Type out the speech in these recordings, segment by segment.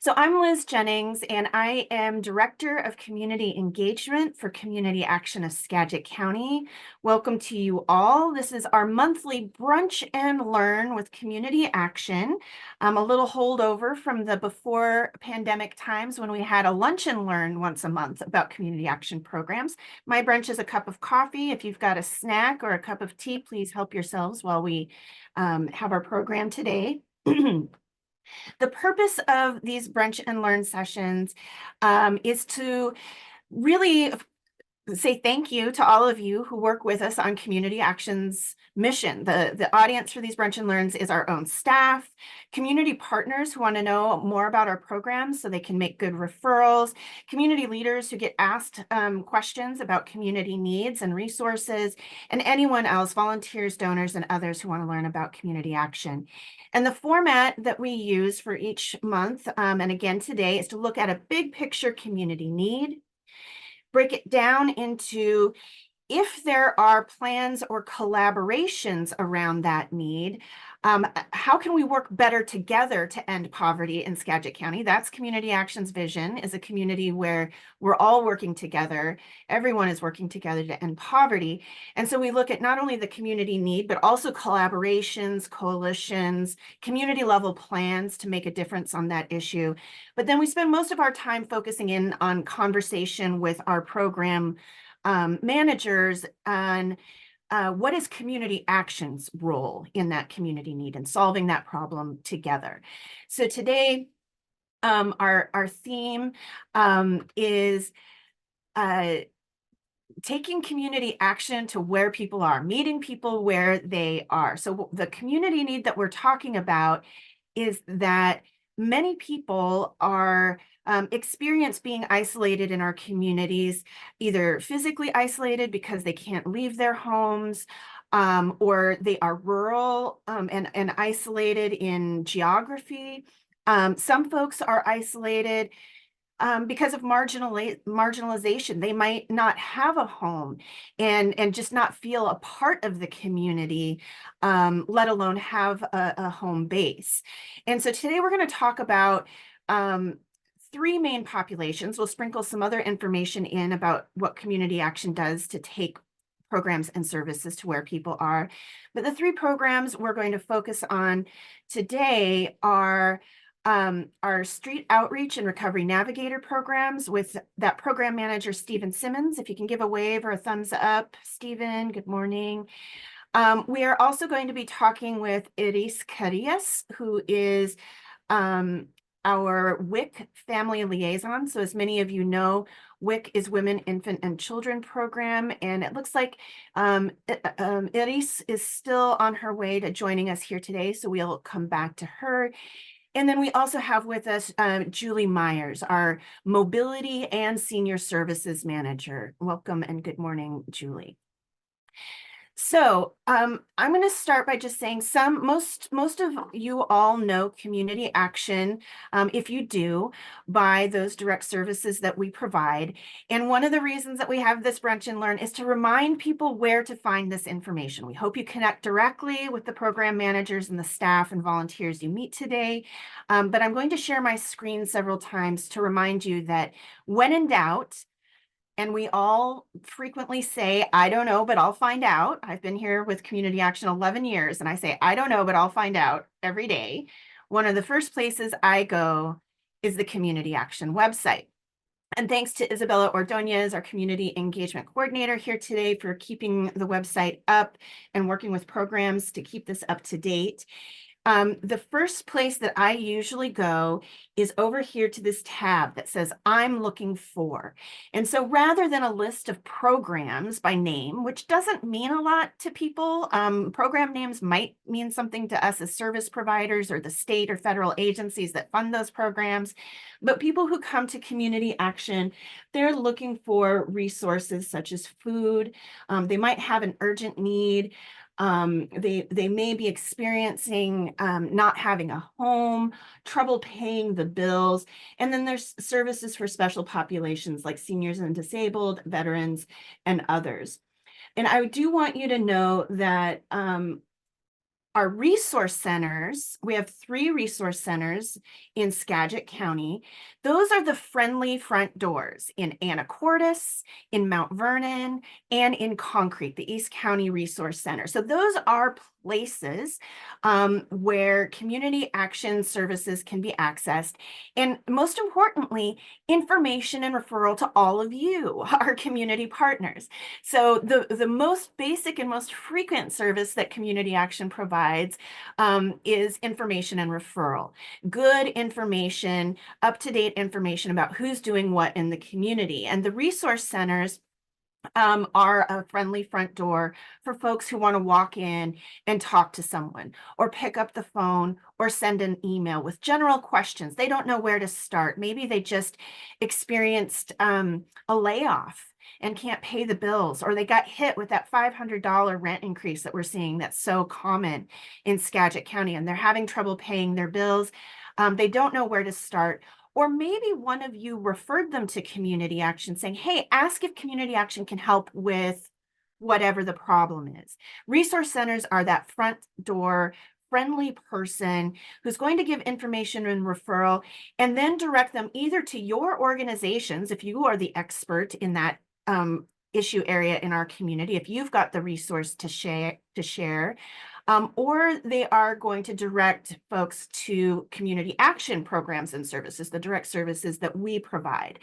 So I'm Liz Jennings, and I am Director of Community Engagement for Community Action of Skagit County. Welcome to you all. This is our monthly Brunch and Learn with Community Action. A little holdover from the before pandemic times when we had a lunch and learn once a month about community action programs. My brunch is a cup of coffee. If you've got a snack or a cup of tea, please help yourselves while we have our program today. The purpose of these brunch and learn sessions is to really say thank you to all of you who work with us on Community Action's mission. The audience for these brunch and learns is our own staff, community partners who want to know more about our programs so they can make good referrals, community leaders who get asked questions about community needs and resources, and anyone else, volunteers, donors, and others who want to learn about community action. And the format that we use for each month, and again today, is to look at a big picture community need, break it down into if there are plans or collaborations around that need, how can we work better together to end poverty in Skagit County? That's Community Action's vision, is a community where we're all working together. Everyone is working together to end poverty. And so we look at not only the community need, but also collaborations, coalitions, community level plans to make a difference on that issue. But then we spend most of our time focusing in on conversation with our program managers on what is community action's role in that community need and solving that problem together. So today, our theme is taking community action to where people are, meeting people where they are. So the community need that we're talking about is that many people are experience being isolated in our communities, either physically isolated because they can't leave their homes, or they are rural and isolated in geography. Some folks are isolated because of marginalization. They might not have a home and just not feel a part of the community, let alone have a home base. And so today we're going to talk about three main populations. We'll sprinkle some other information in about what community action does to take programs and services to where people are. But the three programs we're going to focus on today are our street outreach and recovery navigator programs with that program manager, Stephen Simmons. If you can give a wave or a thumbs up, Stephen, good morning. We are also going to be talking with Iris Carillas, who is our WIC family liaison. So as many of you know, WIC is Women, Infant, and Children program, and it looks like Iris is still on her way to joining us here today, so we'll come back to her. And then we also have with us Julie Myers, our Mobility and Senior Services Manager. Welcome and good morning, Julie. So I'm going to start by just saying most of you all know community action, if you do, by those direct services that we provide. And one of the reasons that we have this Brunch and Learn is to remind people where to find this information. We hope you connect directly with the program managers and the staff and volunteers you meet today. But I'm going to share my screen several times to remind you that when in doubt, and we all frequently say, I don't know, but I'll find out. I've been here with Community Action 11 years, and I say, I don't know, but I'll find out every day. One of the first places I go is the Community Action website. And thanks to Isabella Ordonez, our community engagement coordinator here today, for keeping the website up and working with programs to keep this up to date. The first place that I usually go is over here to this tab that says I'm looking for. And so rather than a list of programs by name, which doesn't mean a lot to people, program names might mean something to us as service providers or the state or federal agencies that fund those programs. But people who come to community action, they're looking for resources such as food. They might have an urgent need. They may be experiencing not having a home, trouble paying the bills, and then there's services for special populations like seniors and disabled, veterans, and others. And I do want you to know that Our resource centers, we have 3 resource centers in Skagit County. Those are the friendly front doors in Anacortes, in Mount Vernon, and in Concrete, the East County Resource Center. So those are places where community action services can be accessed. And most importantly, information and referral to all of you, our community partners. So the most basic and most frequent service that Community Action provides is information and referral. Good information, up-to-date information about who's doing what in the community. And the resource centers are a friendly front door for folks who want to walk in and talk to someone or pick up the phone or send an email with general questions. They don't know where to start. Maybe they just experienced a layoff and can't pay the bills, or they got hit with that $500 rent increase that we're seeing that's so common in Skagit County, and they're having trouble paying their bills. They don't know where to start. Or maybe one of you referred them to Community Action saying, hey, ask if Community Action can help with whatever the problem is. Resource centers are that front door friendly person who's going to give information and referral and then direct them either to your organizations, if you are the expert in that issue area in our community, if you've got the resource to share, or they are going to direct folks to community action programs and services, the direct services that we provide.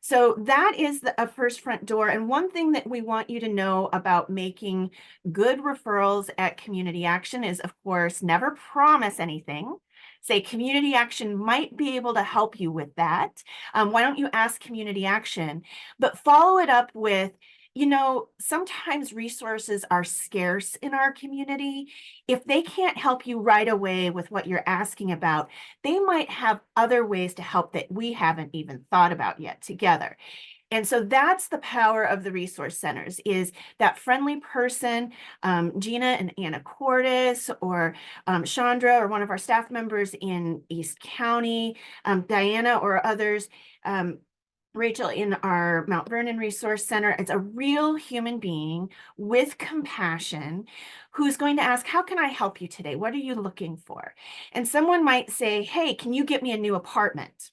So that is a first front door. And one thing that we want you to know about making good referrals at Community Action is, of course, never promise anything. Say Community Action might be able to help you with that. Why don't you ask Community Action? But follow it up with, you know, sometimes resources are scarce in our community. If they can't help you right away with what you're asking about, they might have other ways to help that we haven't even thought about yet together. And so that's the power of the resource centers, is that friendly person, Gina and Anacortes, or Chandra, or one of our staff members in East County, Diana, or others, Rachel in our Mount Vernon Resource Center. It's a real human being with compassion who's going to ask, how can I help you today? What are you looking for? And someone might say, hey, can you get me a new apartment?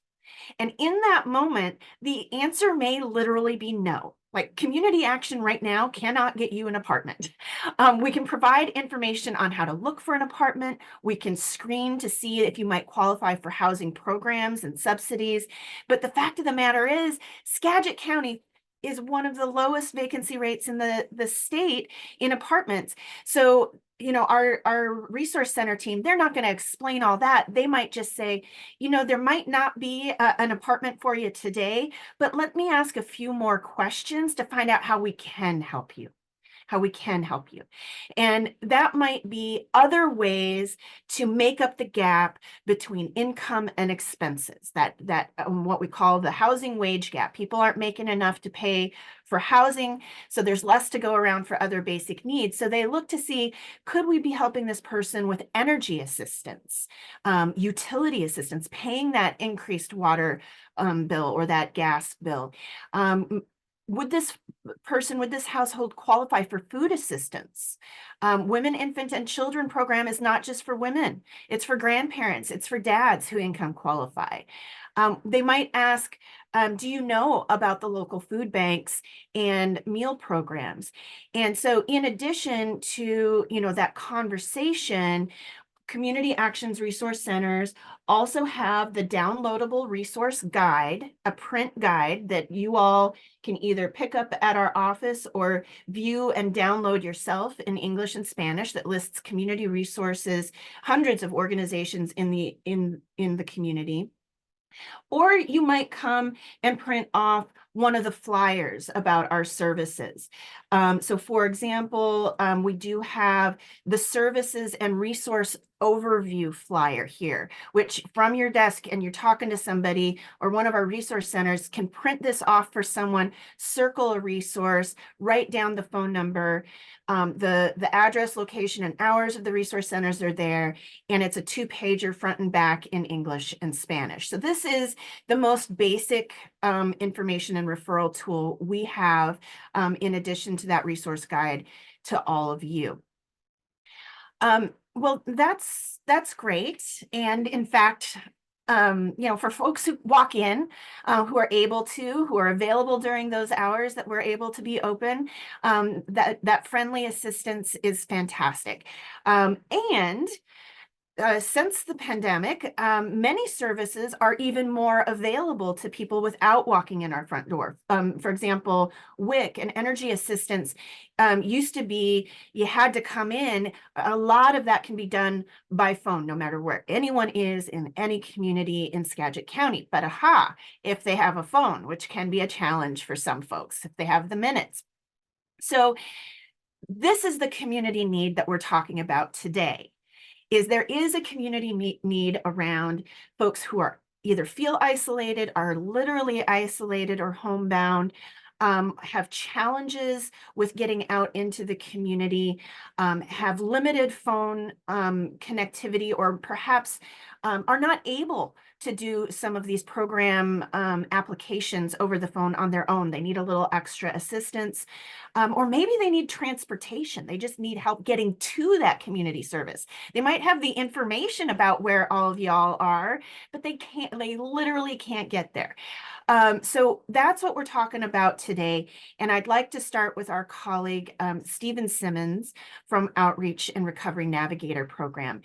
And in that moment, the answer may literally be no. Like Community Action right now cannot get you an apartment. We can provide information on how to look for an apartment. We can screen to see if you might qualify for housing programs and subsidies. But the fact of the matter is, Skagit County is one of the lowest vacancy rates in the state in apartments. So, you know, our resource center team, they're not going to explain all that. They might just say, you know, there might not be an apartment for you today, but let me ask a few more questions to find out how we can help you. And that might be other ways to make up the gap between income and expenses, that what we call the housing wage gap. People aren't making enough to pay for housing, so there's less to go around for other basic needs. So they look to see, could we be helping this person with energy assistance, utility assistance, paying that increased water bill or that gas bill? Would this household qualify for food assistance? Women, Infant, and Children program is not just for women. It's for grandparents. It's for dads who income qualify. They might ask, do you know about the local food banks and meal programs? And so in addition to, you know, that conversation, Community Actions Resource Centers also have the downloadable resource guide, a print guide that you all can either pick up at our office or view and download yourself in English and Spanish, that lists community resources, hundreds of organizations in the community. Or you might come and print off one of the flyers about our services. So for example, we do have the services and resource overview flyer here, which from your desk and you're talking to somebody, or one of our resource centers can print this off for someone, circle a resource, write down the phone number, the address, location, and hours of the resource centers are there, and it's a 2-pager front and back in English and Spanish. So this is the most basic information and referral tool we have, in addition to that resource guide to all of you. Well, that's great. And in fact, for folks who walk in, who are able to, who are available during those hours that we're able to be open, that friendly assistance is fantastic. And since the pandemic, many services are even more available to people without walking in our front door. For example, WIC and energy assistance used to be you had to come in. A lot of that can be done by phone, no matter where anyone is in any community in Skagit County. But if they have a phone, which can be a challenge for some folks, if they have the minutes. So this is the community need that we're talking about today. There is a community need around folks who are either feel isolated, are literally isolated or homebound, have challenges with getting out into the community, have limited phone connectivity, or perhaps are not able to do some of these program applications over the phone on their own. They need a little extra assistance, or maybe they need transportation. They just need help getting to that community service. They might have the information about where all of y'all are, but they literally can't get there. So that's what we're talking about today. And I'd like to start with our colleague, Stephen Simmons from Outreach and Recovery Navigator Program.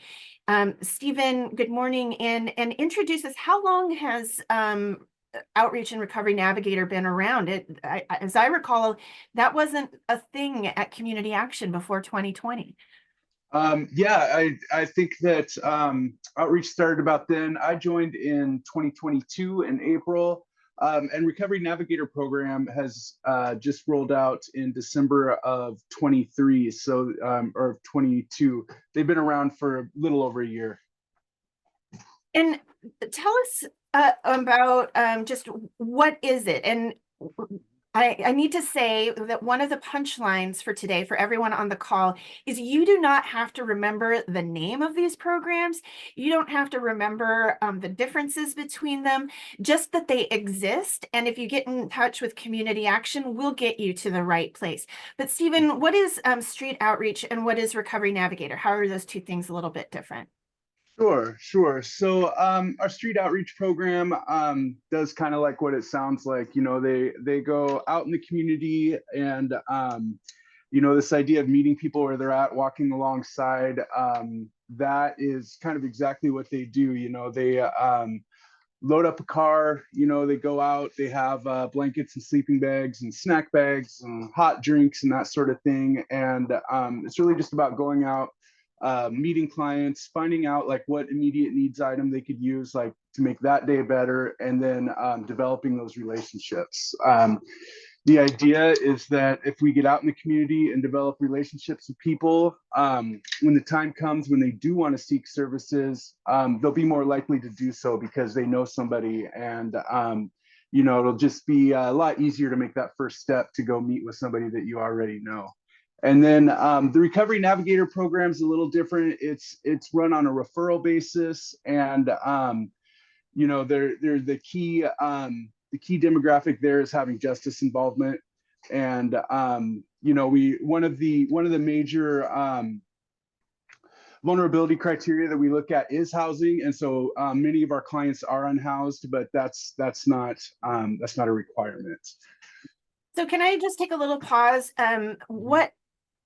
Stephen, good morning, and introduce us. How long has Outreach and Recovery Navigator been around? As I recall, that wasn't a thing at Community Action before 2020. Yeah, I think that Outreach started about then. I joined in 2022 in April, and Recovery Navigator program has just rolled out in December of 23, so or 22. They've been around for a little over a year. And tell us about just what is it? And I need to say that one of the punchlines for today, for everyone on the call, is you do not have to remember the name of these programs. You don't have to remember the differences between them, just that they exist. And if you get in touch with Community Action, we'll get you to the right place. But Stephen, what is Street Outreach and what is Recovery Navigator? How are those two things a little bit different? Sure. So our street outreach program does kind of like what it sounds like. You know, they go out in the community and you know, this idea of meeting people where they're at, walking alongside. That is kind of exactly what they do. You know, they load up a car. You know, they go out. They have blankets and sleeping bags and snack bags and hot drinks and that sort of thing. And it's really just about going out, meeting clients, finding out like what immediate needs item they could use like to make that day better, and then developing those relationships. The idea is that if we get out in the community and develop relationships with people, when the time comes when they do want to seek services, they'll be more likely to do so because they know somebody, and you know, it'll just be a lot easier to make that first step to go meet with somebody that you already know. And then the Recovery Navigator program is a little different. It's run on a referral basis, and you know, they're the key demographic there is having justice involvement, and you know, one of the major vulnerability criteria that we look at is housing, and so many of our clients are unhoused, but that's not a requirement. So can I just take a little pause? What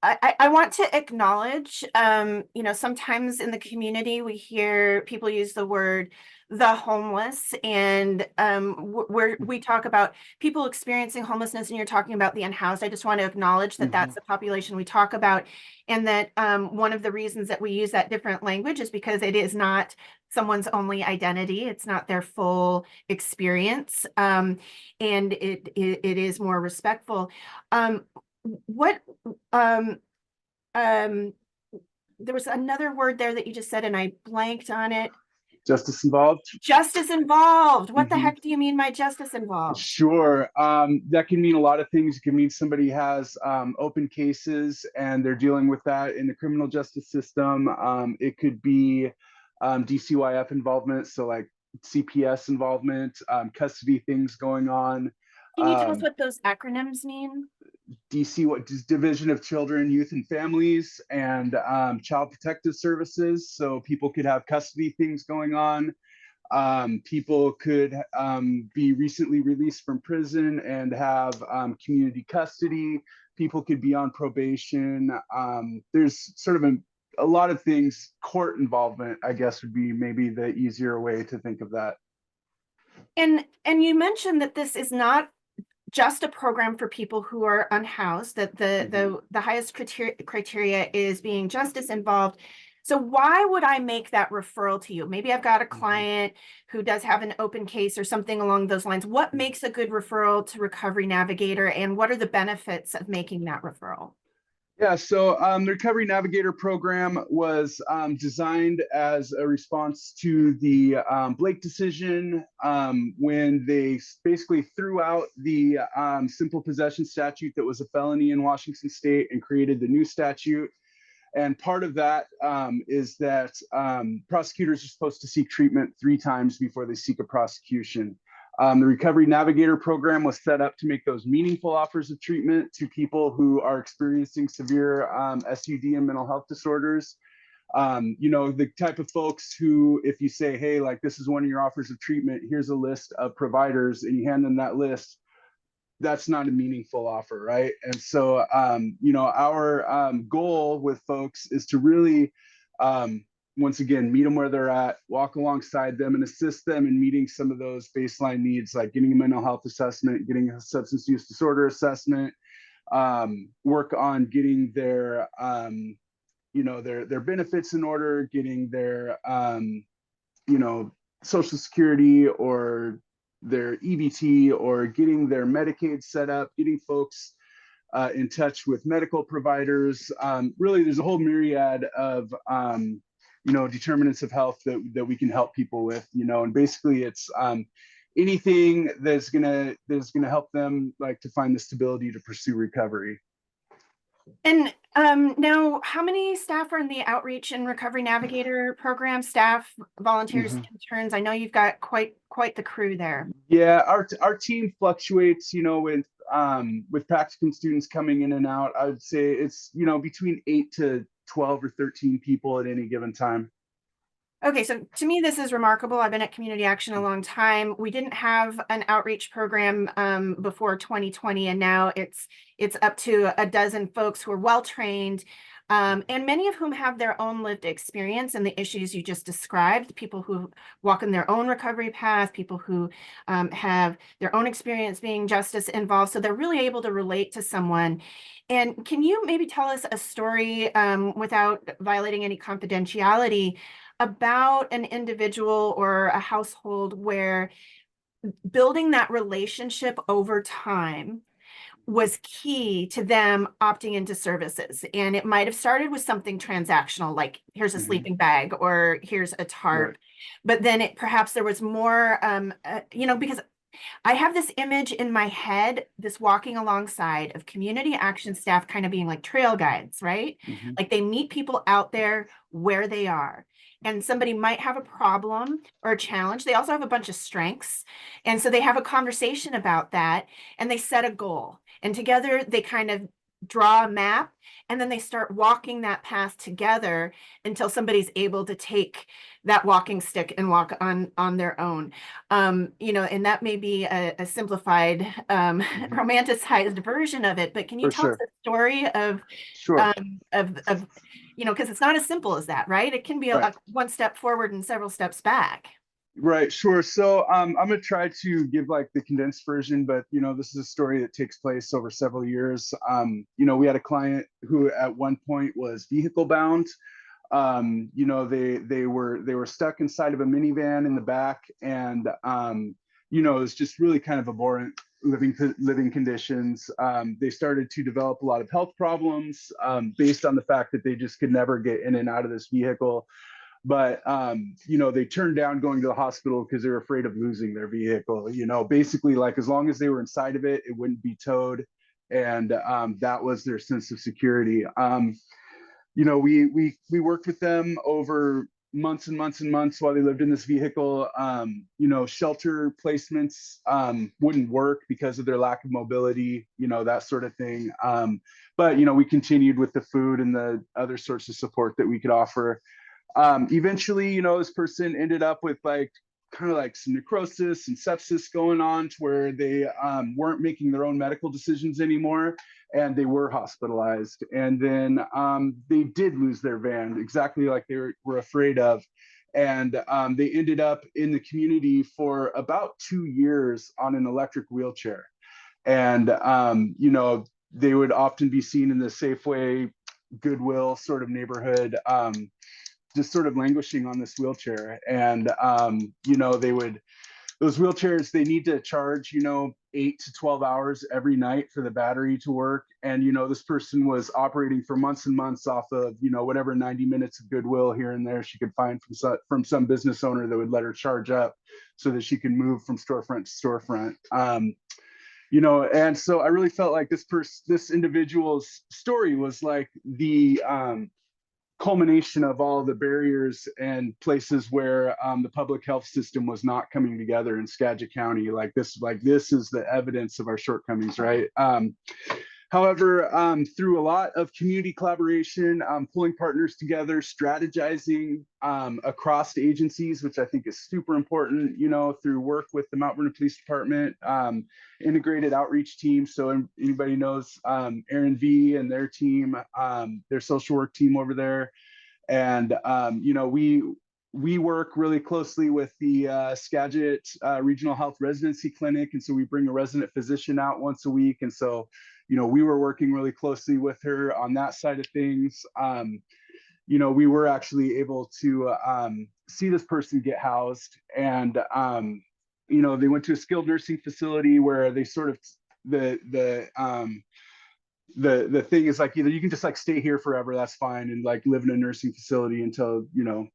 I want to acknowledge, sometimes in the community, we hear people use the word the homeless, and where we talk about people experiencing homelessness, and you're talking about the unhoused. I just want to acknowledge that that's the population we talk about, and that one of the reasons that we use that different language is because it is not someone's only identity. It's not their full experience, and it is more respectful. What um there was another word there that you just said and I blanked on it. Justice involved. Justice involved. What the heck do you mean by justice involved? Sure. That can mean a lot of things. It can mean somebody has open cases and they're dealing with that in the criminal justice system. It could be DCYF involvement, so like CPS involvement, custody things going on. Can you tell us what those acronyms mean? DC, Division of Children, Youth and Families, and Child Protective Services. So people could have custody things going on. People could be recently released from prison and have community custody. People could be on probation. There's sort of a lot of things. Court involvement, I guess, would be maybe the easier way to think of that. And you mentioned that this is not just a program for people who are unhoused, that the highest criteria is being justice involved. So why would I make that referral to you? Maybe I've got a client who does have an open case or something along those lines. What makes a good referral to Recovery Navigator, and what are the benefits of making that referral? Yeah, so the Recovery Navigator program was designed as a response to the Blake decision, when they basically threw out the simple possession statute that was a felony in Washington State and created the new statute. And part of that is that prosecutors are supposed to seek treatment 3 times before they seek a prosecution. The Recovery Navigator program was set up to make those meaningful offers of treatment to people who are experiencing severe SUD and mental health disorders. The type of folks who, if you say, hey, like, this is one of your offers of treatment, here's a list of providers, and you hand them that list, that's not a meaningful offer, right? And so, our goal with folks is to really, once again, meet them where they're at, walk alongside them and assist them in meeting some of those baseline needs, like getting a mental health assessment, getting a substance use disorder assessment, work on getting their benefits in order, getting their, Social Security or their EBT, or getting their Medicaid set up, getting folks in touch with medical providers. Really, there's a whole myriad of determinants of health that we can help people with. And basically, it's anything that's gonna help them, like, to find the stability to pursue recovery. And now, how many staff are in the Outreach and Recovery Navigator program? Staff, volunteers, interns? I know you've got quite the crew there. Yeah, our team fluctuates, with practicum students coming in and out. I would say it's, between 8 to 12 or 13 people at any given time. Okay, so to me, this is remarkable. I've been at Community Action a long time. We didn't have an outreach program before 2020, and now it's up to a dozen folks who are well trained, and many of whom have their own lived experience and the issues you just described. People who walk in their own recovery path, people who have their own experience being justice involved, so they're really able to relate to someone. And can you maybe tell us a story without violating any confidentiality about an individual or a household where building that relationship over time was key to them opting into services? And it might have started with something transactional, like here's a sleeping bag or here's a tarp. Right. But then perhaps there was more, because I have this image in my head, this walking alongside of community action staff kind of being like trail guides, right? Like they meet people out there where they are. And somebody might have a problem or a challenge. They also have a bunch of strengths. And so they have a conversation about that and they set a goal. And together they kind of draw a map, and then they start walking that path together until somebody's able to take that walking stick and walk on their own. And that may be a simplified, romanticized version of it, but can you tell us a story of, because it's not as simple as that, right? It can be a one step forward and several steps back. Right, sure. So I'm going to try to give like the condensed version, but this is a story that takes place over several years. We had a client who at one point was vehicle bound. They were stuck inside of a minivan in the back, and it was just really kind of abhorrent living conditions. They started to develop a lot of health problems based on the fact that they just could never get in and out of this vehicle. But they turned down going to the hospital because they were afraid of losing their vehicle. Basically, like, as long as they were inside of it, it wouldn't be towed, and that was their sense of security. We worked with them over months and months and months while they lived in this vehicle. You know, shelter placements wouldn't work because of their lack of mobility, you know, that sort of thing. But, you know, we continued with the food and the other sorts of support that we could offer. Eventually, you know, this person ended up with like kind of like some necrosis and sepsis going on to where they weren't making their own medical decisions anymore, and they were hospitalized. And then they did lose their van, exactly like they were afraid of. And they ended up in the community for about 2 years on an electric wheelchair. And, you know, they would often be seen in the Safeway, Goodwill sort of neighborhood, just sort of languishing on this wheelchair. And, you know, those wheelchairs, they need to charge, you know, 8 to 12 hours every night for the battery to work. And, you know, this person was operating for months and months off of, you know, whatever 90 minutes of Goodwill here and there she could find from some business owner that would let her charge up so that she can move from storefront to storefront. You know, and so I really felt like this individual's story was like the culmination of all the barriers and places where the public health system was not coming together in Skagit County. This is the evidence of our shortcomings, right? However, through a lot of community collaboration, pulling partners together, strategizing across agencies, which I think is super important, you know, through work with the Mount Vernon Police Department, integrated outreach team. So anybody knows Aaron V and their team, their social work team over there. And, you know, we work really closely with the Skagit Regional Health Residency Clinic. And so we bring a resident physician out once a week. And so, you know, we were working really closely with her on that side of things. You know, we were actually able to see this person get housed. And, you know, they went to a skilled nursing facility where they sort of, the thing is like, either you can just like stay here forever, that's fine, and like live in a nursing facility until, you know,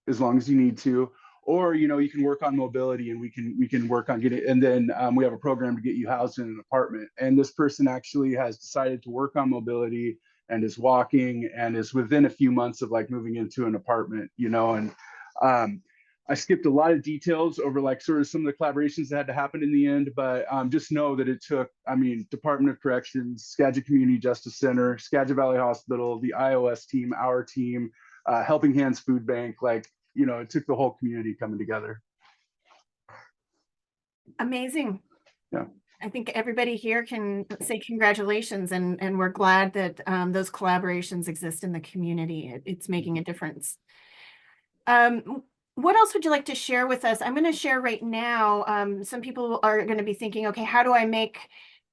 as long as you need to, or, you know, you can work on mobility and we can work on getting, and then we have a program to get you housed in an apartment. And this person actually has decided to work on mobility and is walking and is within a few months of like moving into an apartment, you know. And I skipped a lot of details over like sort of some of the collaborations that had to happen in the end, but just know that it took, I mean, Department of Corrections, Skagit Community Justice Center, Skagit Valley Hospital, the iOS team, our team, Helping Hands Food Bank, like, you know, it took the whole community coming together. Amazing. Yeah. I think everybody here can say congratulations, and we're glad that those collaborations exist in the community. It's making a difference. What else would you like to share with us? I'm going to share right now. Some people are going to be thinking, okay, how do I make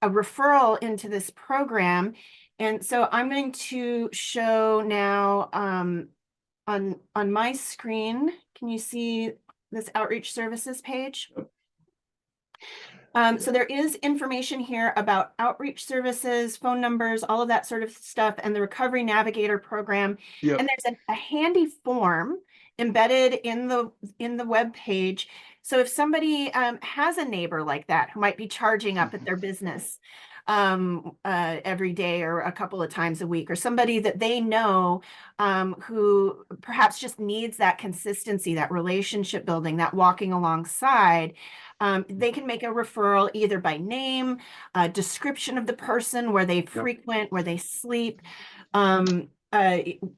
a referral into this program? And so I'm going to show now on my screen. Can you see this outreach services page? So there is information here about outreach services, phone numbers, all of that sort of stuff, and the Recovery Navigator program. Yep. And there's a handy form embedded in the web page. So if somebody has a neighbor like that who might be charging up at their business every day or a couple of times a week, or somebody that they know who perhaps just needs that consistency, that relationship building, that walking alongside, they can make a referral either by name, a description of the person, where they frequent, where they sleep,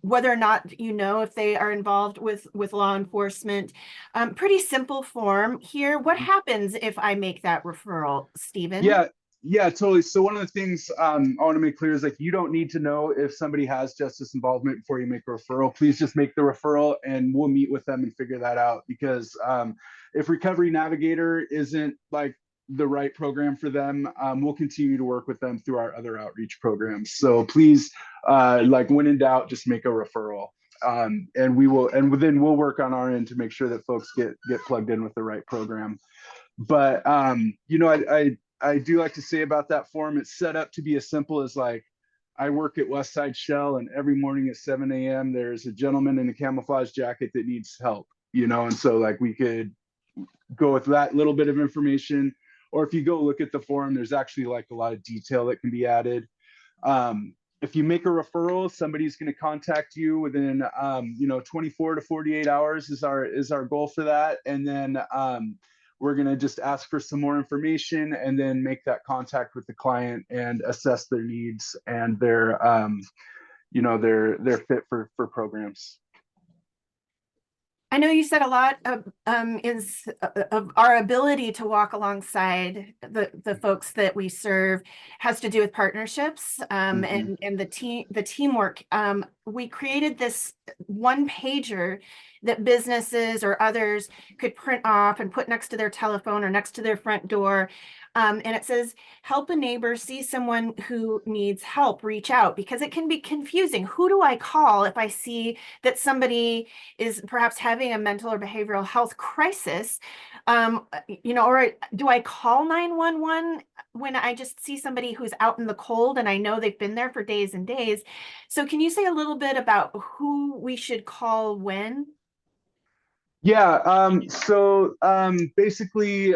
whether or not you know if they are involved with law enforcement. Pretty simple form here. What happens if I make that referral, Stephen? Yeah, totally. So one of the things I want to make clear is like, you don't need to know if somebody has justice involvement before you make a referral. Please just make the referral and we'll meet with them and figure that out. Because if Recovery Navigator isn't like the right program for them, we'll continue to work with them through our other outreach programs. So please, like when in doubt, just make a referral. And then we'll work on our end to make sure that folks get plugged in with the right program. But you know, I do like to say about that form, it's set up to be as simple as like, I work at Westside Shell, and every morning at 7 a.m. there's a gentleman in a camouflage jacket that needs help, you know. And so like we could go with that little bit of information, or if you go look at the form, there's actually like a lot of detail that can be added. if you make a referral, somebody's going to contact you within 24 to 48 hours is our goal for that. And then we're going to just ask for some more information and then make that contact with the client and assess their needs and their their fit for programs. I know you said a lot of our ability to walk alongside the folks that we serve has to do with partnerships Mhm. and the teamwork. We created this one pager that businesses or others could print off and put next to their telephone or next to their front door. And it says, help a neighbor, see someone who needs help, reach out, because it can be confusing. Who do I call if I see that somebody is perhaps having a mental or behavioral health crisis? Or do I call 911 when I just see somebody who's out in the cold and I know they've been there for days and days? So can you say a little bit about who we should call when? Yeah. Basically,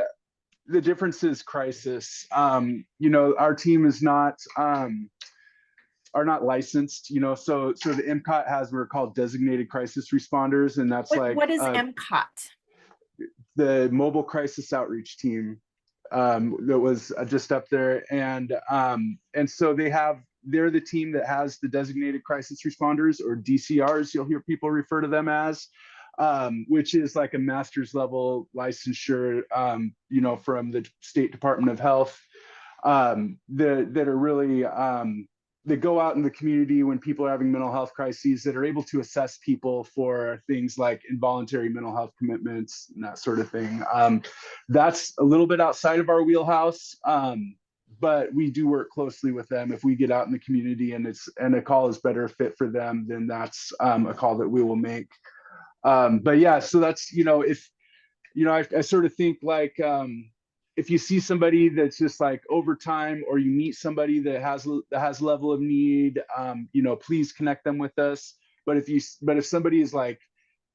the difference is crisis. Our team is not are not licensed. So the MCOT has what are called designated crisis responders, and that's like What is MCOT? the mobile crisis outreach team that was just up there, and so they're the team that has the designated crisis responders, or DCRs. You'll hear people refer to them as. Which is like a master's level licensure, from the State Department of Health, that are really that go out in the community when people are having mental health crises, that are able to assess people for things like involuntary mental health commitments and that sort of thing. That's a little bit outside of our wheelhouse. But we do work closely with them. If we get out in the community and a call is better fit for them, then that's a call that we will make. But yeah, so that's, if, I sort of think like, if you see somebody that's just like over time, or you meet somebody that has level of need, please connect them with us. But if somebody is like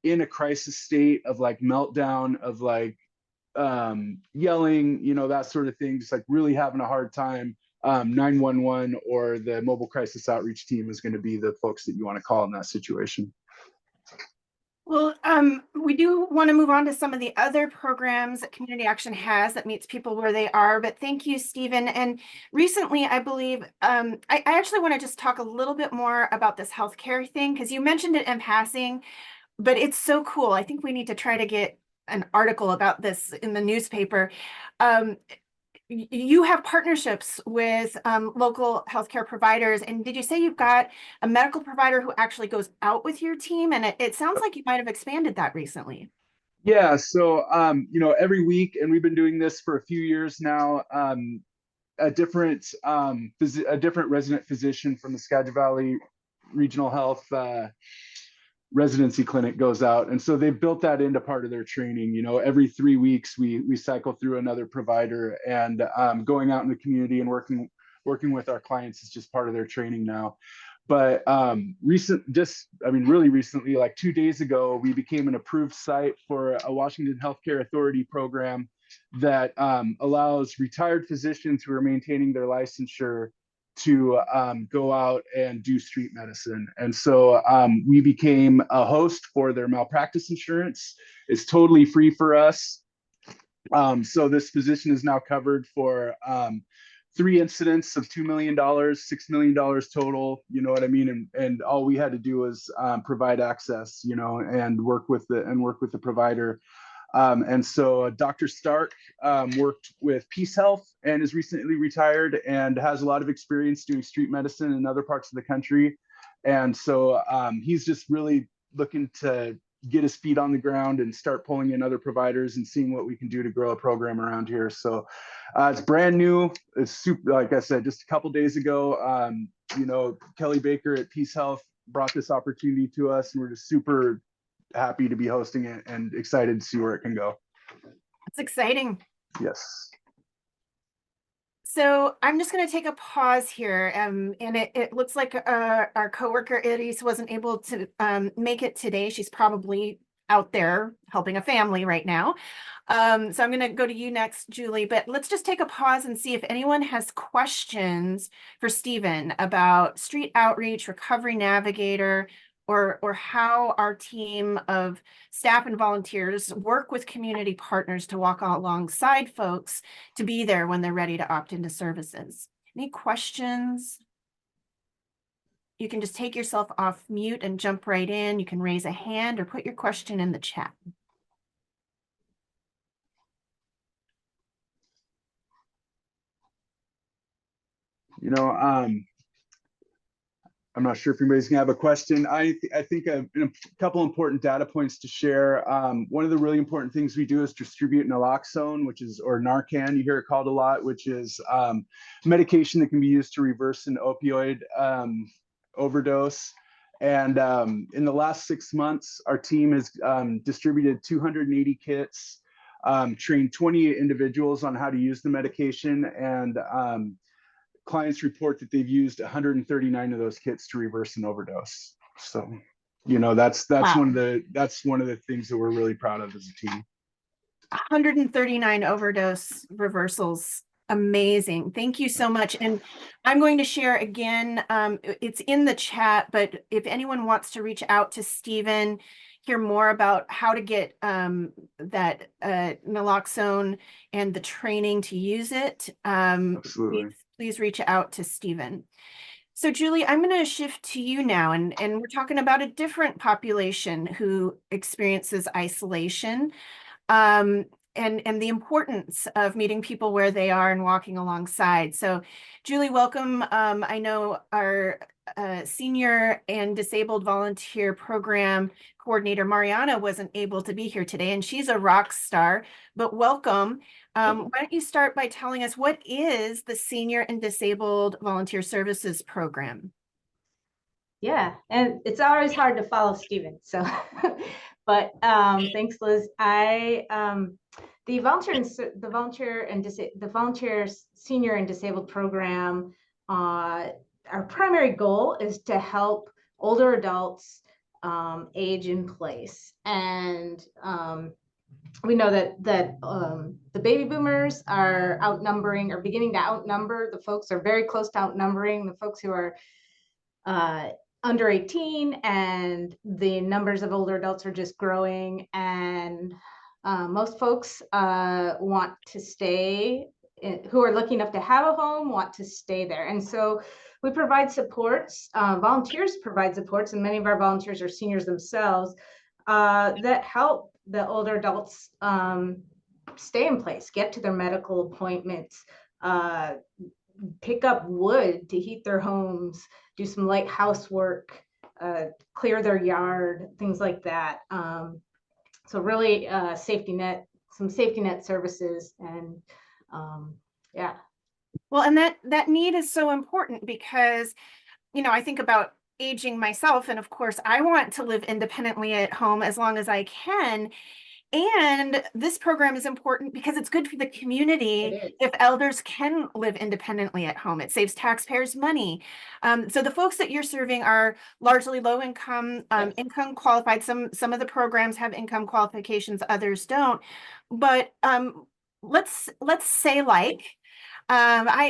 in a crisis state of like meltdown, of like yelling, that sort of thing, just like really having a hard time, 911 or the mobile crisis outreach team is going to be the folks that you want to call in that situation. Well, we do want to move on to some of the other programs that Community Action has that meets people where they are, but thank you, Stephen. And recently, I believe, I actually want to just talk a little bit more about this healthcare thing, because you mentioned it in passing, but it's so cool. I think we need to try to get an article about this in the newspaper. You have partnerships with local healthcare providers. And did you say you've got a medical provider who actually goes out with your team? And it sounds like you might have expanded that recently. Yeah, so every week, and we've been doing this for a few years now. A different resident physician from the Skagit Valley Regional Health residency clinic goes out, and so they've built that into part of their training. Every 3 weeks we cycle through another provider, and going out in the community and working with our clients is just part of their training now. But really recently, like 2 days ago, we became an approved site for a Washington Healthcare Authority program that allows retired physicians who are maintaining their licensure to go out and do street medicine. And so we became a host for their malpractice insurance. It's totally free for us. So this physician is now covered for 3 incidents of $2 million, $6 million total. You know what I mean? And all we had to do was provide access, and work with the provider. And so Dr. Stark worked with Peace Health and is recently retired and has a lot of experience doing street medicine in other parts of the country. And so he's just really looking to get his feet on the ground and start pulling in other providers and seeing what we can do to grow a program around here. So it's brand new. It's super, like I said, just a couple days ago, Kelly Baker at Peace Health brought this opportunity to us, and we're just super happy to be hosting it and excited to see where it can go. That's exciting. Yes. So I'm just going to take a pause here. And it looks like our coworker Iris wasn't able to make it today. She's probably out there helping a family right now. So I'm going to go to you next, Julie, but let's just take a pause and see if anyone has questions for Stephen about street outreach, recovery navigator, or how our team of staff and volunteers work with community partners to walk alongside folks to be there when they're ready to opt into services. Any questions? You can just take yourself off mute and jump right in. You can raise a hand or put your question in the chat. You know, I'm not sure if anybody's gonna have a question. I think a couple important data points to share. One of the really important things we do is distribute naloxone, which is, or Narcan, you hear it called a lot, which is medication that can be used to reverse an opioid overdose. And in the last 6 months, our team has distributed 280 kits, trained 28 individuals on how to use the medication, and clients report that they've used 139 of those kits to reverse an overdose. So, you know, that's Wow. one of the things that we're really proud of as a team. 139 overdose reversals. Amazing. Thank you so much. And I'm going to share again, it's in the chat, but if anyone wants to reach out to Stephen, hear more about how to get that naloxone and the training to use it, Absolutely. please reach out to Stephen. So Julie, I'm going to shift to you now, and we're talking about a different population who experiences isolation. And the importance of meeting people where they are and walking alongside. So Julie, welcome. I know our senior and disabled volunteer program coordinator, Mariana, wasn't able to be here today, and she's a rock star, but welcome. Why don't you start by telling us, what is the Senior and Disabled Volunteer Services Program? Yeah, and it's always hard to follow Stephen. So, but thanks, Liz. The volunteer senior and disabled program. Our primary goal is to help older adults age in place, and we know that the baby boomers are beginning to outnumber the folks, are very close to outnumbering the folks who are under 18, and the numbers of older adults are just growing, and most folks want to stay, who are lucky enough to have a home, want to stay there. And so we provide supports, volunteers provide supports, and many of our volunteers are seniors themselves, that help the older adults stay in place, get to their medical appointments, pick up wood to heat their homes, do some light housework, clear their yard, things like that. So really some safety net services, and yeah. Well, and that need is so important because, you know, I think about aging myself, and of course I want to live independently at home as long as I can. And this program is important because it's good for the community if elders can live independently at home. It saves taxpayers money. So the folks that you're serving are largely low income, Yes. income qualified. Some of the programs have income qualifications, others don't. But let's say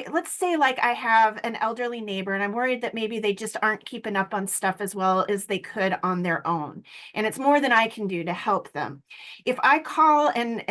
let's say like I have an elderly neighbor and I'm worried that maybe they just aren't keeping up on stuff as well as they could on their own. And it's more than I can do to help them. If I call and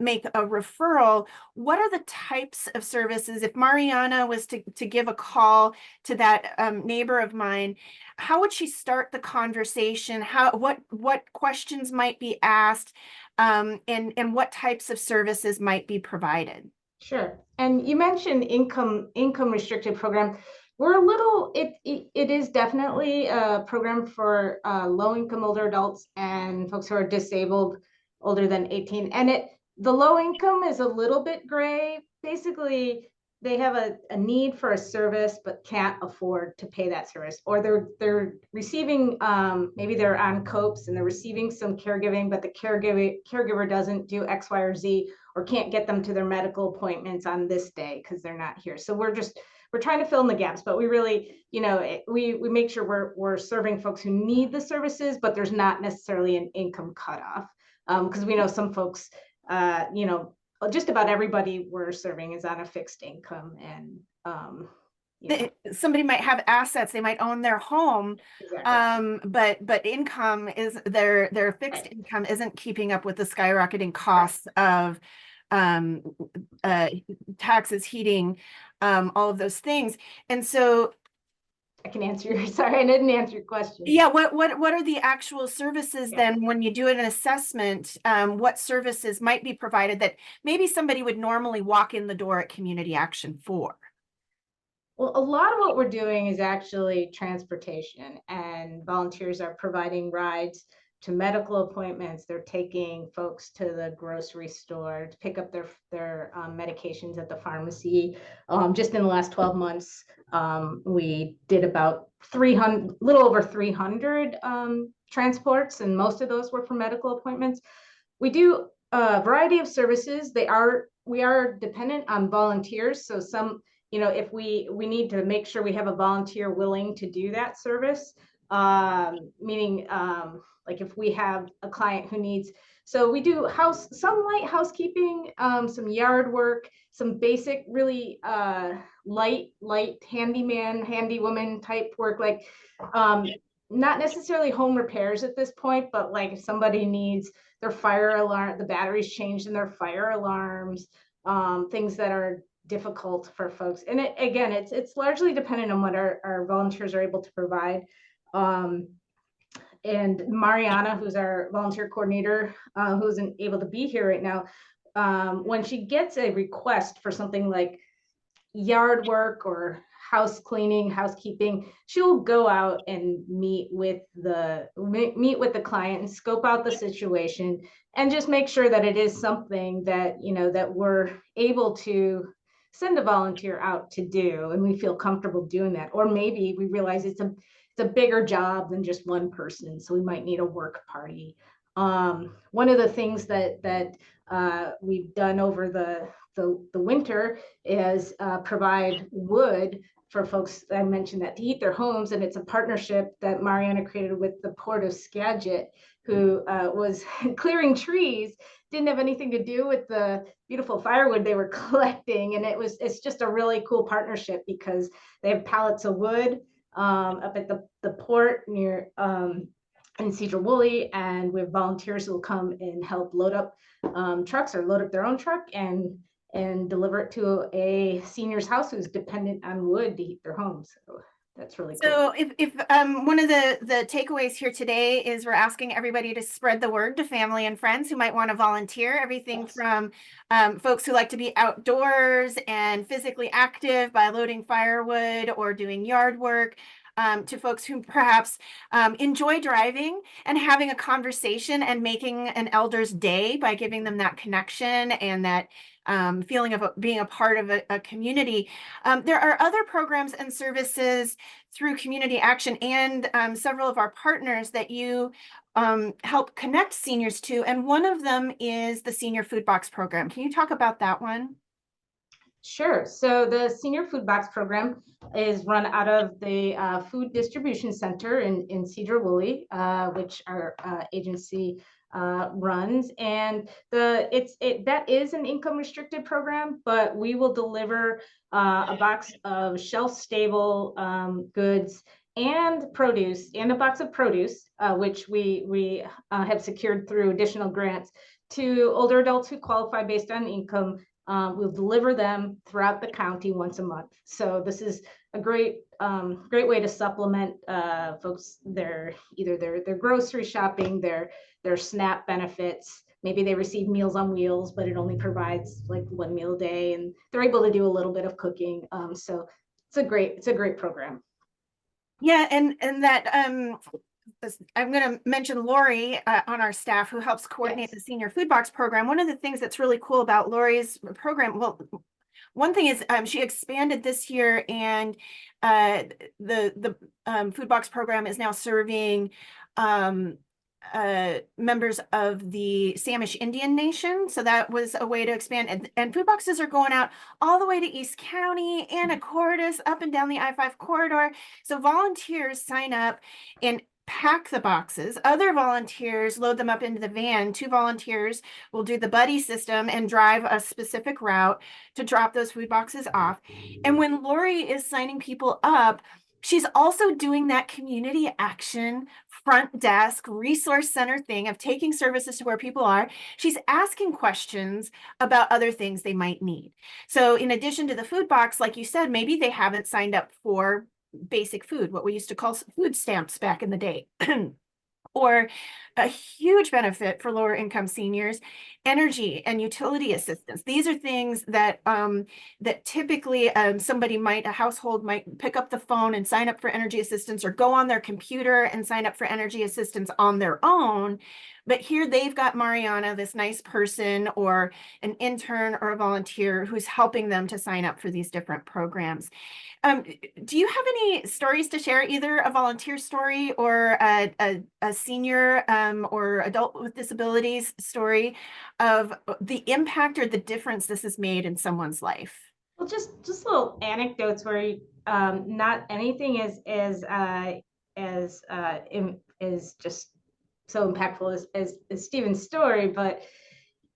make a referral, what are the types of services? If Mariana was to give a call to that neighbor of mine, how would she start the conversation? What questions might be asked, and what types of services might be provided? Sure. And you mentioned income restricted program. We're a little, it is definitely a program for low income older adults and folks who are disabled older than 18. And the low income is a little bit gray. Basically, they have a need for a service but can't afford to pay that service, or they're receiving, maybe they're on COPES and they're receiving some caregiving, but the caregiver doesn't do X, Y, or Z, or can't get them to their medical appointments on this day because they're not here. So we're trying to fill in the gaps, but we really, you know, we make sure we're serving folks who need the services, but there's not necessarily an income cutoff. Because we know some folks, you know, just about everybody we're serving is on a fixed income, and you know, somebody might have assets, they might own their home, exactly. but income is their fixed Right. income isn't keeping up with the skyrocketing costs of um, taxes, heating, all of those things. And so, I can answer your, sorry, I didn't answer your question. yeah, what are the actual services Yeah. then when you do an assessment? What services might be provided that maybe somebody would normally walk in the door at Community Action for? Well, a lot of what we're doing is actually transportation, and volunteers are providing rides to medical appointments. They're taking folks to the grocery store to pick up their medications at the pharmacy. Just in the last 12 months, we did about 300, little over 300 transports, and most of those were for medical appointments. We do a variety of services. We are dependent on volunteers, so some, you know, if we need to make sure we have a volunteer willing to do that service, meaning like if we have a client who needs, so we do some light housekeeping, some yard work, some basic really light handyman, handy woman type work, like not necessarily home repairs at this point, but like if somebody needs their fire alarm, the batteries changed in their fire alarms, things that are difficult for folks. And again, it's largely dependent on what our volunteers are able to provide. And Mariana, who's our volunteer coordinator, who isn't able to be here right now, when she gets a request for something like yard work or house cleaning, housekeeping, she'll go out and meet with the client and scope out the situation and just make sure that it is something that, you know, that we're able to send a volunteer out to do, and we feel comfortable doing that. Or maybe we realize it's a bigger job than just one person, so we might need a work party. One of the things that we've done over the winter is provide wood for folks, I mentioned that, to heat their homes. And it's a partnership that Mariana created with the Port of Skagit, who was clearing trees, didn't have anything to do with the beautiful firewood they were collecting. And it's just a really cool partnership because they have pallets of wood up at the port near in Cedar Woolley, and we have volunteers who will come and help load up trucks or load up their own truck and deliver it to a senior's house who's dependent on wood to heat their homes. So that's really cool. So if one of the takeaways here today is we're asking everybody to spread the word to family and friends who might want to volunteer, everything Yes. from folks who like to be outdoors and physically active by loading firewood or doing yard work, to folks who perhaps enjoy driving and having a conversation and making an elder's day by giving them that connection and that feeling of being a part of a community. There are other programs and services through Community Action and several of our partners that you help connect seniors to, and one of them is the Senior Food Box Program. Can you talk about that one? Sure. So the Senior Food Box Program is run out of the Food Distribution Center in Cedar Woolley, which our agency runs. And that is an income restricted program, but we will deliver a box of shelf stable goods and produce, and a box of produce, which we have secured through additional grants, to older adults who qualify based on income. We'll deliver them throughout the county once a month. So this is a great way to supplement folks either their grocery shopping, their SNAP benefits. Maybe they receive Meals on Wheels, but it only provides like one meal a day, and they're able to do a little bit of cooking. So it's a great program. Yeah, and that I'm going to mention Lori on our staff, who helps coordinate the Senior Food Box Program. One of the things that's really cool about Lori's program, well, one thing is she expanded this year, and the Food Box Program is now serving members of the Samish Indian Nation. So that was a way to expand. And food boxes are going out all the way to East County, Anacortes, up and down the I-5 corridor. So volunteers sign up and pack the boxes. Other volunteers load them up into the van. 2 volunteers will do the buddy system and drive a specific route to drop those food boxes off. And when Lori is signing people up, she's also doing that community action front desk resource center thing of taking services to where people are. She's asking questions about other things they might need. So in addition to the food box, like you said, maybe they haven't signed up for basic food, what we used to call food stamps back in the day. Or a huge benefit for lower income seniors, energy and utility assistance. These are things that that typically a household might pick up the phone and sign up for energy assistance, or go on their computer and sign up for energy assistance on their own. But here they've got Mariana, this nice person or an intern or a volunteer who's helping them to sign up for these different programs. Do you have any stories to share, either a volunteer story or a senior or adult with disabilities story of the impact or the difference this has made in someone's life? Well, just little anecdotes where not anything is just so impactful as Stephen's story, but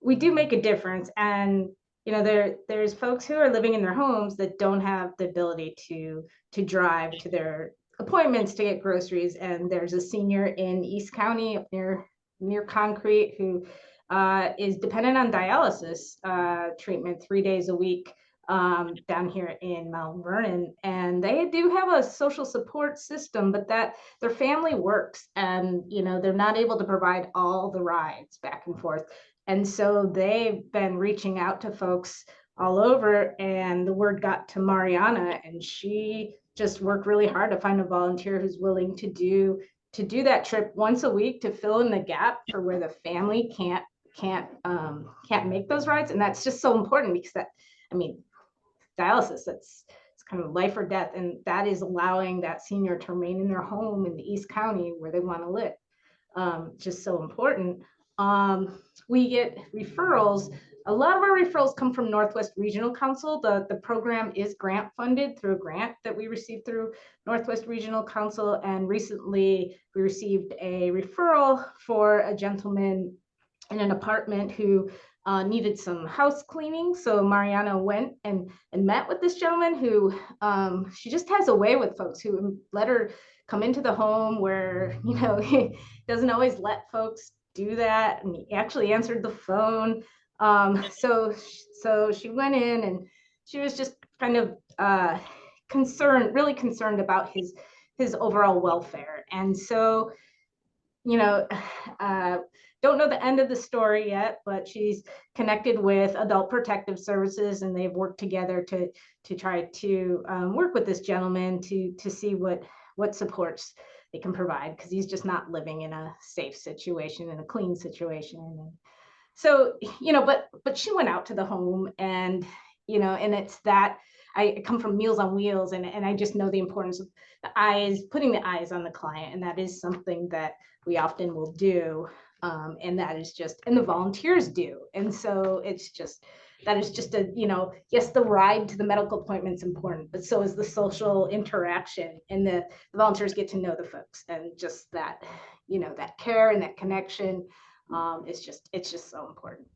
we do make a difference. And there's folks who are living in their homes that don't have the ability to drive to their appointments to get groceries. And there's a senior in East County up near Concrete who is dependent on dialysis treatment 3 days a week down here in Mount Vernon. And they do have a social support system, but that their family works, and they're not able to provide all the rides back and forth. And so they've been reaching out to folks all over, and the word got to Mariana, and she just worked really hard to find a volunteer who's willing to do that trip once a week to fill in the gap for where the family can't make those rides. And that's just so important, because dialysis, it's kind of life or death, and that is allowing that senior to remain in their home in the East County where they want to live. Just so important. We get referrals. A lot of our referrals come from Northwest Regional Council. The program is grant funded through a grant that we received through Northwest Regional Council. And recently we received a referral for a gentleman in an apartment who needed some house cleaning. So Mariana went and met with this gentleman who she just has a way with folks, who let her come into the home where he doesn't always let folks do that, and he actually answered the phone. So she went in, and she was just kind of really concerned about his overall welfare. And so don't know the end of the story yet, but she's connected with Adult Protective Services, and they've worked together to try to work with this gentleman to see what supports they can provide, because he's just not living in a safe situation, in a clean situation. And so, but she went out to the home, and and it's that I come from Meals on Wheels, and I just know the importance of putting the eyes on the client, and that is something that we often will do, and that is and the volunteers do. And so that is just yes, the ride to the medical appointment is important, but so is the social interaction, and the volunteers get to know the folks, and just that, that care and that connection, it's just so important.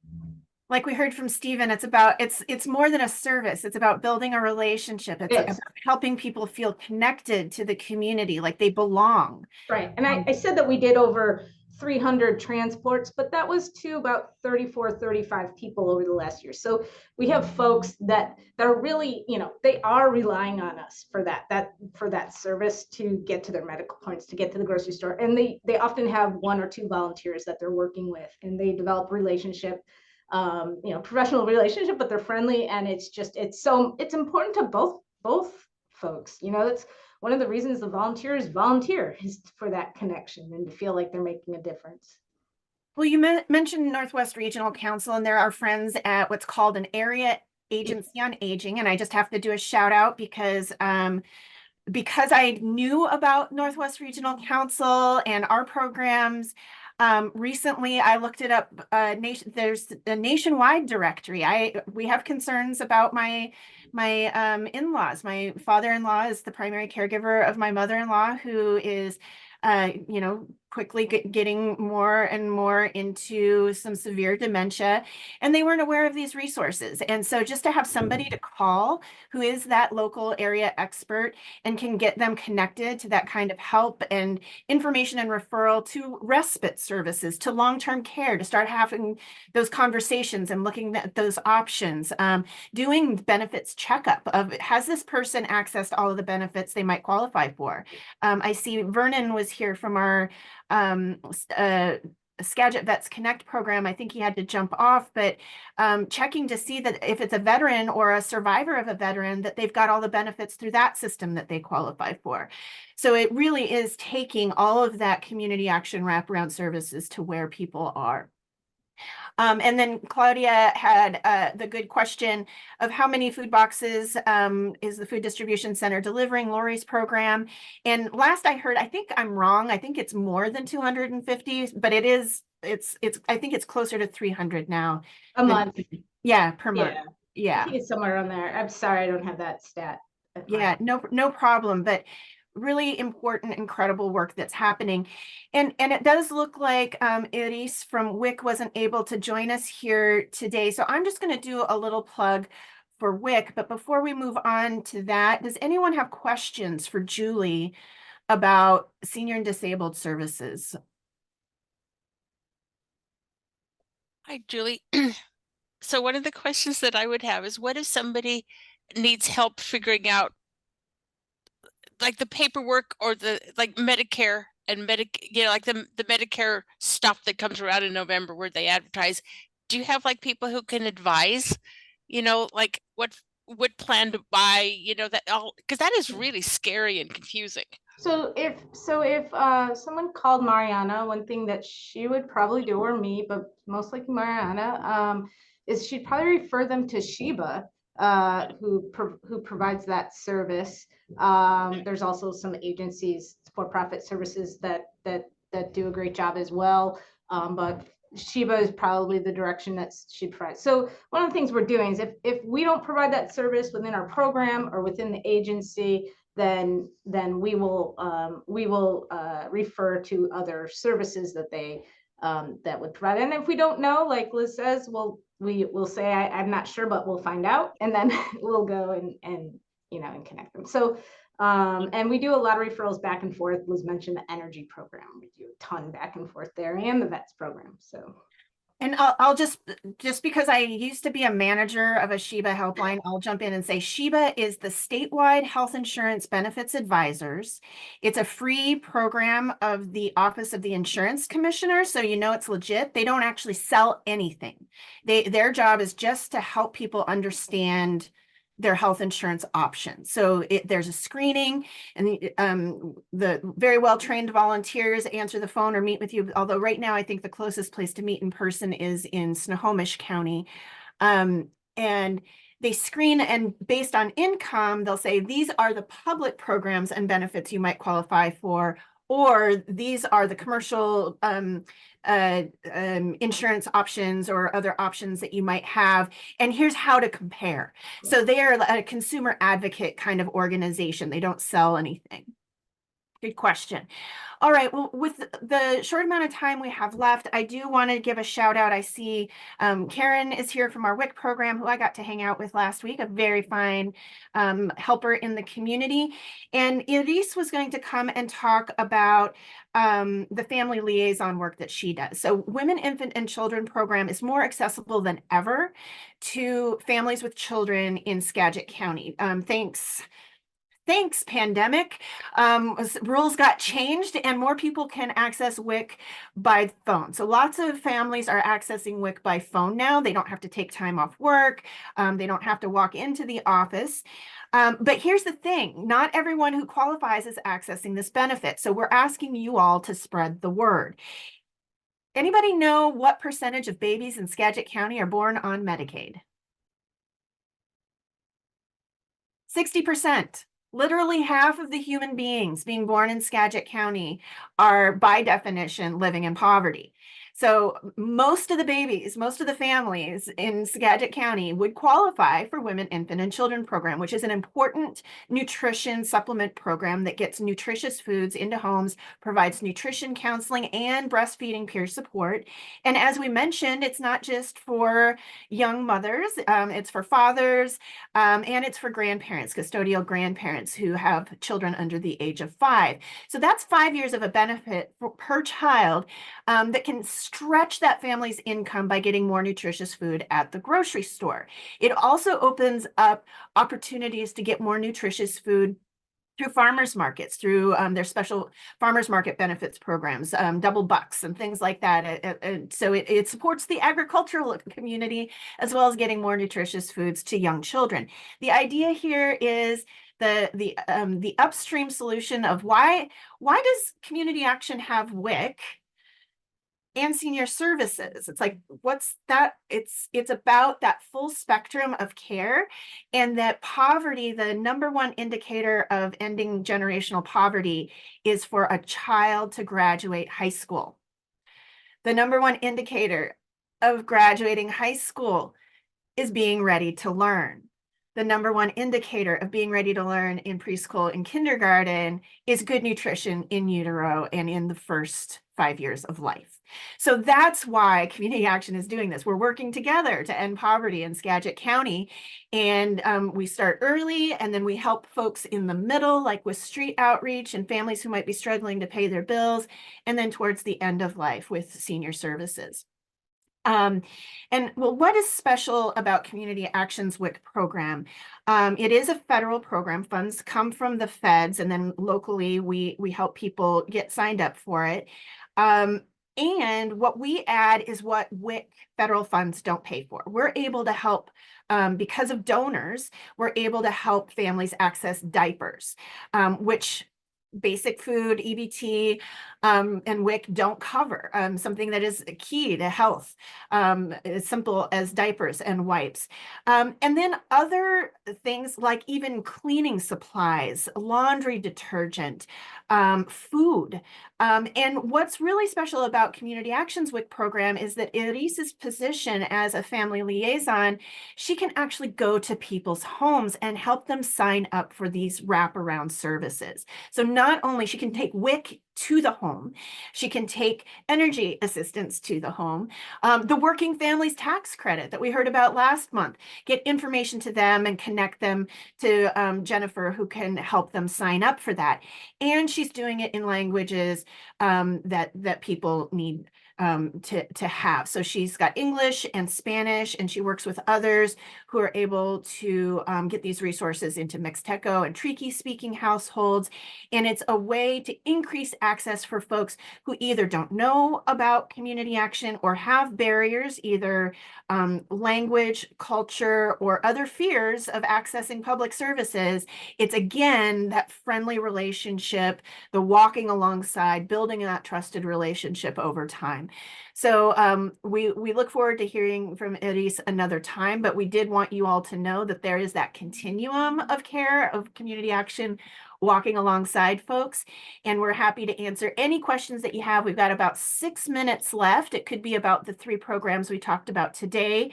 Like we heard from Stephen, it's more than a service. It's about building a relationship. It's about helping people feel connected to the community, like they belong. Right. And I said that we did over 300 transports, but that was to about 34, 35 people over the last year. So we have folks that are really, they are relying on us for that service to get to their medical points, to get to the grocery store. And they often have 1 or 2 volunteers that they're working with, and they develop relationship, professional relationship, but they're friendly. And it's important to both folks. It's one of the reasons the volunteers volunteer, is for that connection and to feel like they're making a difference. Well, you mentioned Northwest Regional Council, and there are friends at what's called an Area Agency on Aging. And I just have to do a shout out because I knew about Northwest Regional Council and our programs. Recently, I looked it up. There's a nationwide directory. We have concerns about my in-laws. My father-in-law is the primary caregiver of my mother-in-law, who is quickly getting more and more into some severe dementia, and they weren't aware of these resources. And so just to have somebody to call who is that local area expert and can get them connected to that kind of help and information and referral to respite services, to long-term care, to start having those conversations and looking at those options, doing benefits checkup of, has this person accessed all of the benefits they might qualify for? I see Vernon was here from our Skagit Vets Connect program. I think he had to jump off, but checking to see that if it's a veteran or a survivor of a veteran, that they've got all the benefits through that system that they qualify for. So it really is taking all of that community action wraparound services to where people are. And then Claudia had the good question of how many food boxes is the Food Distribution Center delivering, Lori's program. And last I heard, I think I'm wrong, I think it's more than 250, but I think it's closer to 300 now. A month. Yeah, per month. Yeah. I Yeah. think it's somewhere around there. I'm sorry, I don't have that stat. Yeah, no problem. But really important, incredible work that's happening. And it does look like Iris from WIC wasn't able to join us here today. So I'm just going to do a little plug for WIC. But before we move on to that, does anyone have questions for Julie about senior and disabled services? Hi, Julie. So one of the questions that I would have is, what if somebody needs help figuring out like the paperwork or the like Medicare and like the Medicare stuff that comes around in November where they advertise? Do you have like people who can advise, like what plan to buy, that all, because that is really scary and confusing. So if someone called Mariana, one thing that she would probably do, or me, but most likely Mariana, is she'd probably refer them to Sheba, who provides that service. There's also some agencies, for-profit services that do a great job as well. But Sheba is probably the direction that she'd provide. So one of the things we're doing is if we don't provide that service within our program or within the agency, then we will refer to other services that they that would provide. And if we don't know, like Liz says, we'll say I'm not sure, but we'll find out, and then we'll go and connect them. So and we do a lot of referrals back and forth. Liz mentioned the energy program. We do a ton back and forth there, and the vets program. So. And I'll just because I used to be a manager of a Sheba helpline, I'll jump in and say Sheba is the statewide health insurance benefits advisors. It's a free program of the Office of the Insurance Commissioner, so it's legit. They don't actually sell anything. Their job is just to help people understand their health insurance options. So there's a screening, and the very well-trained volunteers answer the phone or meet with you. Although right now, I think the closest place to meet in person is in Snohomish County. And they screen, and based on income, they'll say, these are the public programs and benefits you might qualify for, or these are the commercial insurance options or other options that you might have, and here's how to compare. So they are a consumer advocate kind of organization. They don't sell anything. Good question. All right, well, with the short amount of time we have left, I do want to give a shout out. I see Karen is here from our WIC program, who I got to hang out with last week, a very fine helper in the community. And Iris was going to come and talk about the family liaison work that she does. So Women, Infant, and Children program is more accessible than ever to families with children in Skagit County. Thanks, pandemic. Rules got changed and more people can access WIC by phone. So lots of families are accessing WIC by phone now. They don't have to take time off work. They don't have to walk into the office. But here's the thing, not everyone who qualifies is accessing this benefit. So we're asking you all to spread the word. Anybody know what percentage of babies in Skagit County are born on Medicaid? 60%. Literally half of the human beings being born in Skagit County are, by definition, living in poverty. So most of the babies, most of the families in Skagit County would qualify for Women, Infant, and Children program, which is an important nutrition supplement program that gets nutritious foods into homes, provides nutrition counseling and breastfeeding peer support. And as we mentioned, it's not just for young mothers, it's for fathers, and it's for grandparents, custodial grandparents who have children under the age of 5. So that's 5 years of a benefit per child that can stretch that family's income by getting more nutritious food at the grocery store. It also opens up opportunities to get more nutritious food through farmers markets, through their special farmers market benefits programs, double bucks and things like that. So it supports the agricultural community as well as getting more nutritious foods to young children. The idea here is the upstream solution of why does community action have WIC and senior services? It's like, what's that? It's about that full spectrum of care, and that poverty, the number one indicator of ending generational poverty is for a child to graduate high school. The number one indicator of graduating high school is being ready to learn. The number one indicator of being ready to learn in preschool and kindergarten is good nutrition in utero and in the first 5 years of life. So that's why Community Action is doing this. We're working together to end poverty in Skagit County. And we start early, and then we help folks in the middle, like with street outreach and families who might be struggling to pay their bills, and then towards the end of life with senior services. And well, what is special about Community Action's WIC program? It is a federal program. Funds come from the feds, and then locally we help people get signed up for it. And what we add is what WIC federal funds don't pay for. We're able to help, because of donors, we're able to help families access diapers, which basic food, EBT, and WIC don't cover, something that is key to health, as simple as diapers and wipes. And then other things like even cleaning supplies, laundry detergent, food. And what's really special about Community Action's WIC program is that Elise's position as a family liaison, she can actually go to people's homes and help them sign up for these wraparound services. So not only she can take WIC to the home, she can take energy assistance to the home, the working families tax credit that we heard about last month, get information to them and connect them to Jennifer, who can help them sign up for that. And she's doing it in languages that people need to have. So she's got English and Spanish, and she works with others who are able to get these resources into Mixteco and Triqui speaking households. And it's a way to increase access for folks who either don't know about community action or have barriers, either language, culture, or other fears of accessing public services. It's again that friendly relationship, the walking alongside, building that trusted relationship over time. So we look forward to hearing from Elise another time, but we did want you all to know that there is that continuum of care of community action walking alongside folks, and we're happy to answer any questions that you have. We've got about 6 minutes left. It could be about the 3 programs we talked about today,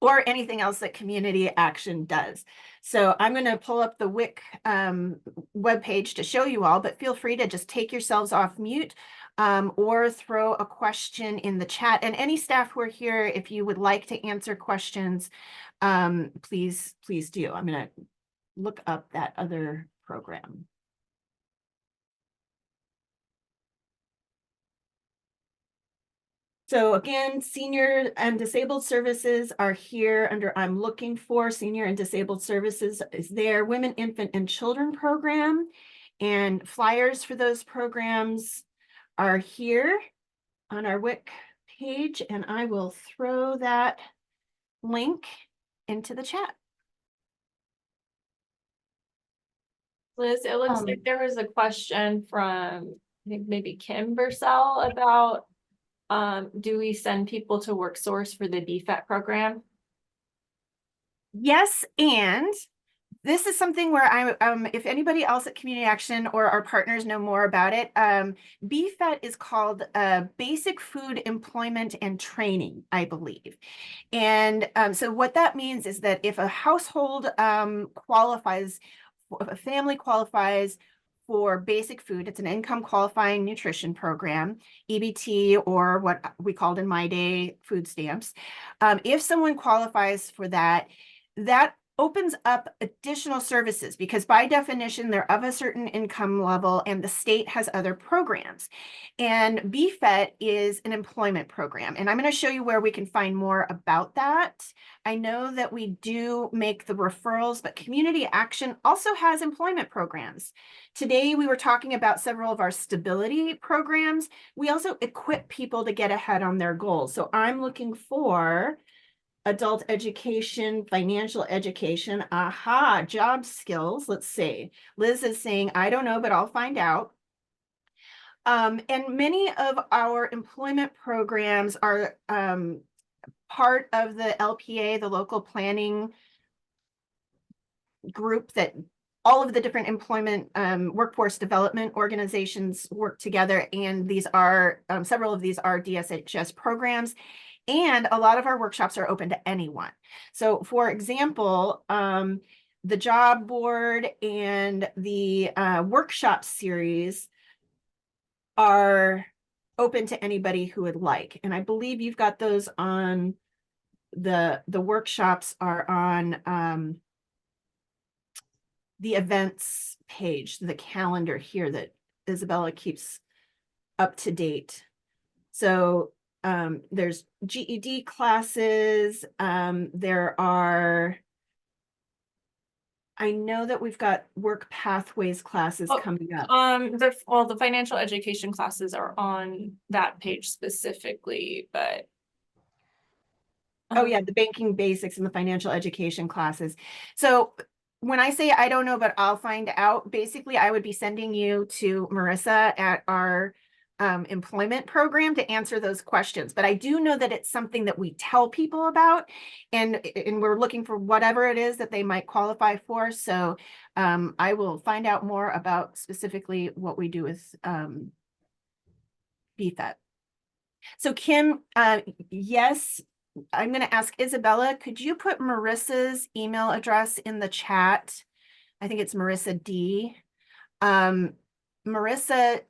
or anything else that Community Action does. So I'm going to pull up the WIC webpage to show you all, but feel free to just take yourselves off mute or throw a question in the chat. And any staff who are here, if you would like to answer questions, please do. I'm going to look up that other program. So again, senior and disabled services are here under I'm looking for. Senior and disabled services is there. Women, Infant, and Children program, and flyers for those programs are here on our WIC page, and I will throw that link into the chat. Liz, it looks like there was a question from, I think maybe Kim Bursell about, do we send people to WorkSource for the DFAT program? Yes, and this is something where if anybody else at Community Action or our partners know more about it, BFET is called Basic Food Employment and Training, I believe. And so what that means is that if a household qualifies, if a family qualifies for basic food, it's an income qualifying nutrition program, EBT, or what we called in my day food stamps. If someone qualifies for that, that opens up additional services because by definition, they're of a certain income level and the state has other programs. And BFET is an employment program. And I'm going to show you where we can find more about that. I know that we do make the referrals, but Community Action also has employment programs. Today, we were talking about several of our stability programs. We also equip people to get ahead on their goals. So I'm looking for adult education, financial education, aha, job skills. Let's see. Liz is saying, I don't know, but I'll find out. And many of our employment programs are part of the LPA, the local planning group that all of the different employment workforce development organizations work together. And these are, several of these are DSHS programs. And a lot of our workshops are open to anyone. So for example, the job board and the workshop series are open to anybody who would like. And I believe you've got those on the workshops are on the events page, the calendar here that Isabella keeps up to date. So there's GED classes. There are, I know that we've got work pathways classes coming up. The financial education classes are on that page specifically, but Oh yeah, the banking basics and the financial education classes. So when I say I don't know, but I'll find out, basically I would be sending you to Marissa at our employment program to answer those questions. But I do know that it's something that we tell people about, and we're looking for whatever it is that they might qualify for. So I will find out more about specifically what we do with BFET. So Kim, yes, I'm going to ask Isabella, could you put Marissa's email address in the chat? I think it's Marissa D. Marissa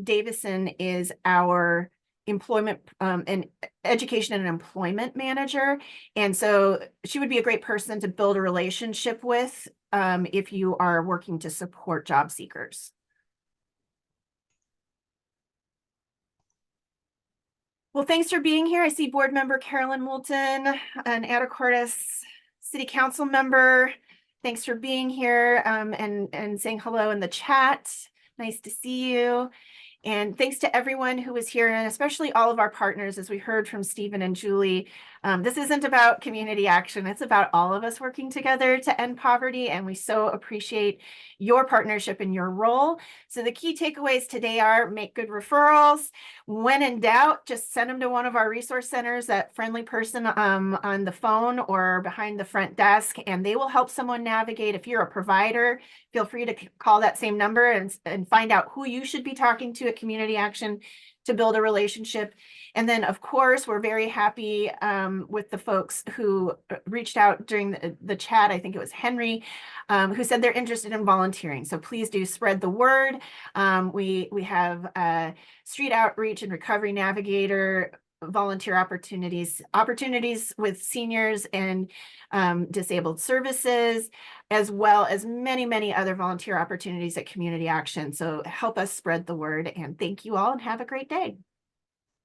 Davison is our employment and education and employment manager. And so she would be a great person to build a relationship with if you are working to support job seekers. Well, thanks for being here. I see board member Carolyn Moulton, an Anacortes City Council member. Thanks for being here and saying hello in the chat. Nice to see you. And thanks to everyone who was here, and especially all of our partners, as we heard from Stephen and Julie. This isn't about community action. It's about all of us working together to end poverty, and we so appreciate your partnership and your role. So the key takeaways today are make good referrals. When in doubt, just send them to one of our resource centers, that friendly person on the phone or behind the front desk, and they will help someone navigate. If you're a provider, feel free to call that same number and find out who you should be talking to at Community Action to build a relationship. And then, of course, we're very happy with the folks who reached out during the chat. I think it was Henry, who said they're interested in volunteering. So please do spread the word. We have street outreach and recovery navigator volunteer opportunities with seniors and disabled services, as well as many, many other volunteer opportunities at Community Action. So help us spread the word, and thank you all and have a great day.